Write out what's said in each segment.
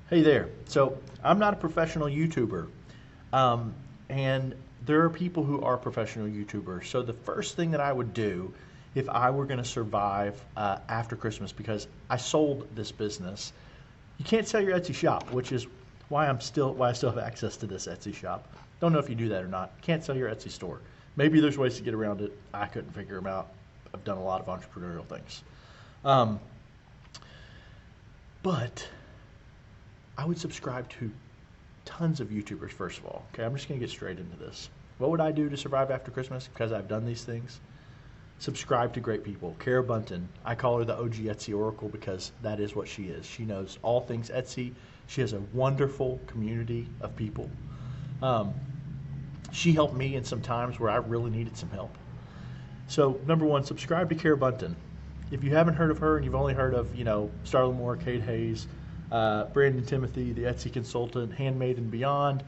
Hey there. So I'm not a professional YouTuber, and there are people who are professional YouTubers. So the first thing that I would do if I were going to survive after Christmas, because I sold this business, you can't sell your Etsy shop, which is why I still have access to this Etsy shop. Don't know if you do that or not. Can't sell your Etsy store. Maybe there's ways to get around it. I couldn't figure them out. I've done a lot of entrepreneurial things, um, but I would subscribe to tons of YouTubers, first of all. Okay, I'm just going to get straight into this. What would I do to survive after Christmas? Because I've done these things. Subscribe to great people. Kara Bunton, I call her the OG Etsy Oracle because that is what she is. She knows all things Etsy. She has a wonderful community of people. Um, she helped me in some times where I really needed some help. So, number one, subscribe to Kara Bunton. If you haven't heard of her and you've only heard of, Starla Moore, Kate Hayes, Brandon Timothy, the Etsy consultant, Handmade and Beyond,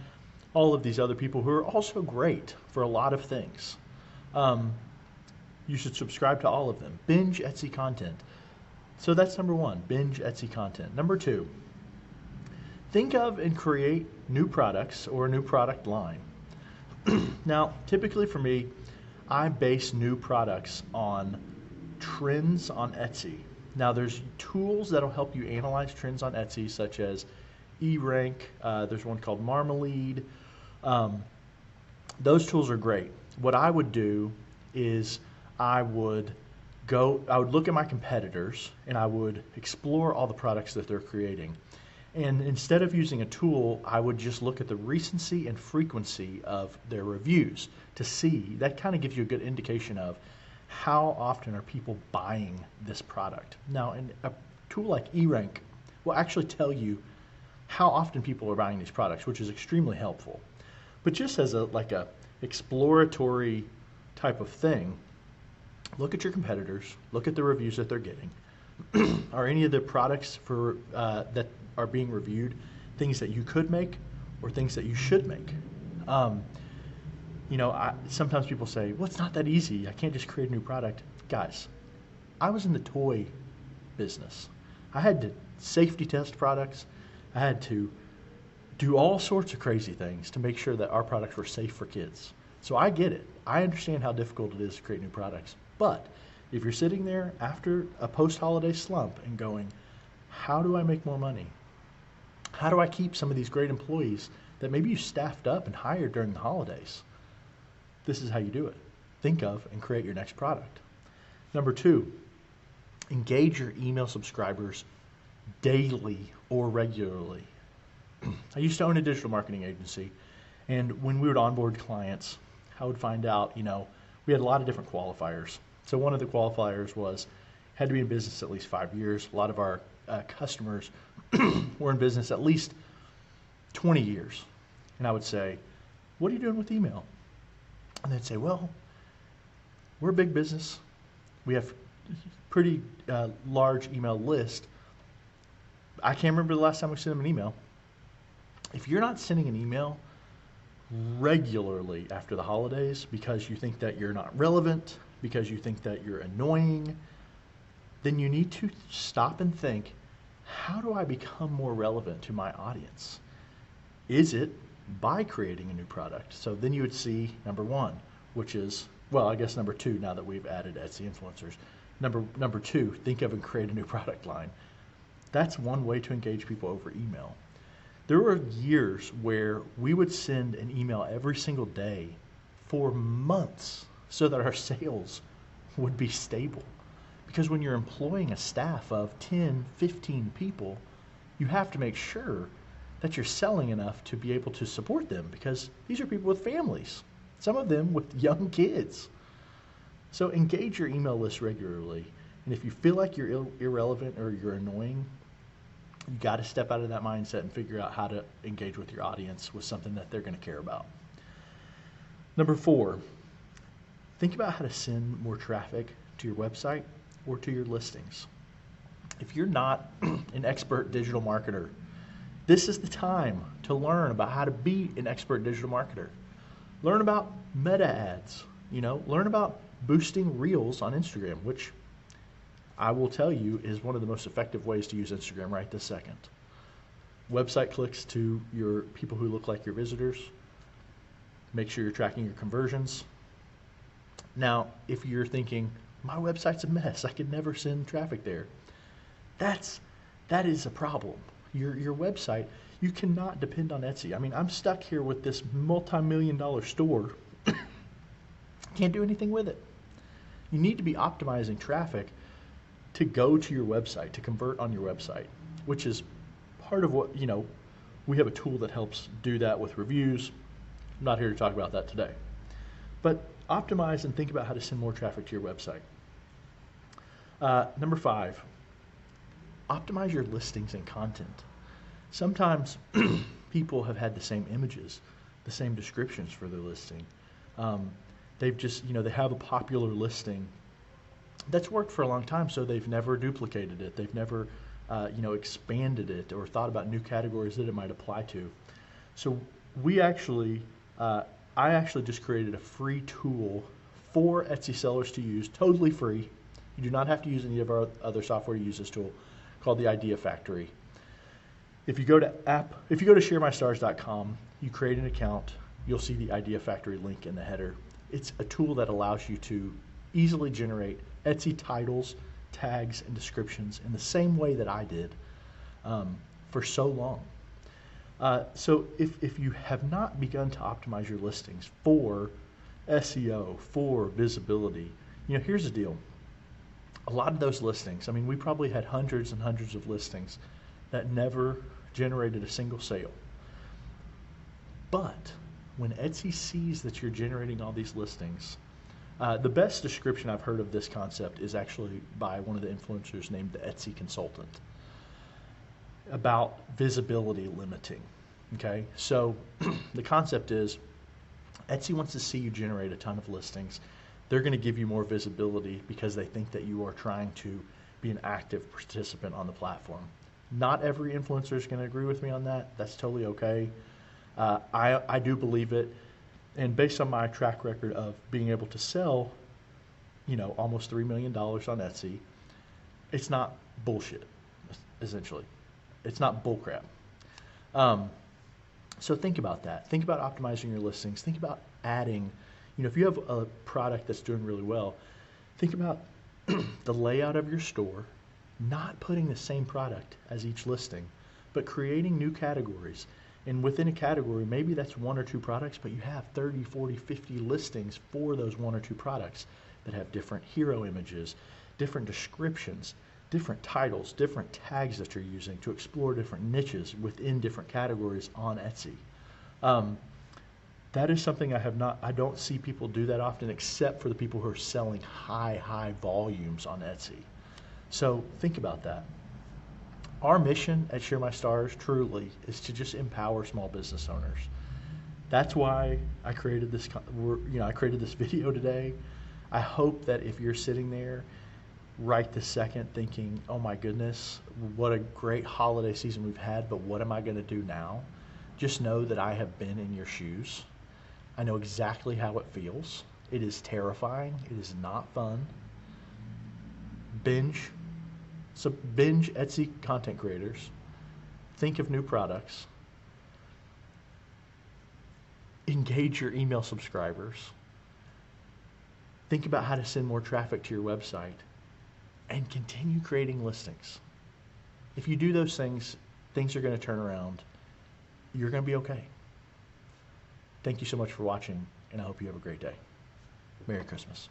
all of these other people who are also great for a lot of things. You should subscribe to all of them. Binge Etsy content. So that's number one, binge Etsy content. Number two, think of and create new products or a new product line. Now, typically for me, I base new products on trends on Etsy. Now, there's tools that'll help you analyze trends on Etsy, such as eRank. There's one called Marmalade. Those tools are great. What I would do is I would look at my competitors and I would explore all the products that they're creating. And instead of using a tool, I would just look at the recency and frequency of their reviews to see. That kind of gives you a good indication of how often are people buying this product. Now, a tool like eRank will actually tell you how often people are buying these products, which is extremely helpful. But just as a exploratory type of thing, look at your competitors, look at the reviews that they're getting. Are any of the products that are being reviewed things that you could make or things that you should make? Sometimes people say, well, it's not that easy. I can't just create a new product. Guys, I was in the toy business. I had to safety test products. I had to do all sorts of crazy things to make sure that our products were safe for kids. So I get it. I understand how difficult it is to create new products. But if you're sitting there after a post-holiday slump and going, how do I make more money? How do I keep some of these great employees that maybe you staffed up and hired during the holidays? This is how you do it. Think of and create your next product. Number two, engage your email subscribers daily or regularly. I used to own a digital marketing agency, and when we would onboard clients, I would find out, we had a lot of different qualifiers. So one of the qualifiers was had to be in business at least 5 years. A lot of our customers were in business at least 20 years. And I would say, what are you doing with email? And they'd say, well, we're a big business. We have pretty large email list. I can't remember the last time we sent them an email. If you're not sending an email regularly after the holidays because you think that you're not relevant, because you think that you're annoying, then you need to stop and think, how do I become more relevant to my audience? Is it by creating a new product? So then you would see number one, which is, well, I guess number two, now that we've added Etsy influencers. Number two, think of and create a new product line. That's one way to engage people over email. There were years where we would send an email every single day for months so that our sales would be stable. Because when you're employing a staff of 10, 15 people, you have to make sure that you're selling enough to be able to support them, because these are people with families, some of them with young kids. So engage your email list regularly. And if you feel like you're irrelevant or you're annoying, you got to step out of that mindset and figure out how to engage with your audience with something that they're going to care about. Number four, think about how to send more traffic to your website or to your listings. If you're not an expert digital marketer, this is the time to learn about how to be an expert digital marketer. Learn about meta ads, learn about boosting reels on Instagram, which I will tell you is one of the most effective ways to use Instagram right this second. website clicks to your people who look like your visitors. Make sure you're tracking your conversions. Now, if you're thinking, my website's a mess, I could never send traffic there, that is a problem. Your website, you cannot depend on Etsy. I mean, I'm stuck here with this multi-million-dollar store. Can't do anything with it. You need to be optimizing traffic to go to your website, to convert on your website, which is part of what, we have a tool that helps do that with reviews. I'm not here to talk about that today. But optimize and think about how to send more traffic to your website. Number 5, optimize your listings and content. Sometimes people have had the same images, the same descriptions for their listing. They've just, they have a popular listing that's worked for a long time, so they've never duplicated it. They've never, expanded it or thought about new categories that it might apply to. So I actually just created a free tool for Etsy sellers to use, totally free. You do not have to use any of our other software to use this tool, called the IdeaFactory. If you go to sharemystars.com, you create an account, you'll see the IdeaFactory link in the header. It's a tool that allows you to easily generate Etsy titles, tags, and descriptions in the same way that I did for so long. So if you have not begun to optimize your listings for SEO, for visibility, here's the deal. A lot of those listings, we probably had hundreds and hundreds of listings that never generated a single sale. But when Etsy sees that you're generating all these listings, the best description I've heard of this concept is actually by one of the influencers named the Etsy Consultant, about visibility limiting. Okay, so the concept is Etsy wants to see you generate a ton of listings. They're going to give you more visibility because they think that you are trying to be an active participant on the platform. Not every influencer is going to agree with me on that. That's totally okay. I do believe it, and based on my track record of being able to sell, almost $3 million on Etsy, it's not bullshit, essentially. It's not bullcrap. So think about that. Think about optimizing your listings. Think about adding, if you have a product that's doing really well, think about the layout of your store, not putting the same product as each listing, but creating new categories. And within a category, maybe that's 1 or 2 products, but you have 30, 40, 50 listings for those 1 or 2 products that have different hero images, different descriptions, different titles, different tags that you're using to explore different niches within different categories on Etsy. That is something I don't see people do that often, except for the people who are selling high volumes on Etsy. So think about that. Our mission at Share My Stars truly is to just empower small business owners. That's why I created this. I created this video today. I hope that if you're sitting there right this second thinking, "Oh my goodness, what a great holiday season we've had, but what am I going to do now?" Just know that I have been in your shoes. I know exactly how it feels. It is terrifying. It is not fun. Binge Etsy content creators. Think of new products. Engage your email subscribers. Think about how to send more traffic to your website, and continue creating listings. If you do those things, things are going to turn around. You're going to be okay. Thank you so much for watching, and I hope you have a great day. Merry Christmas.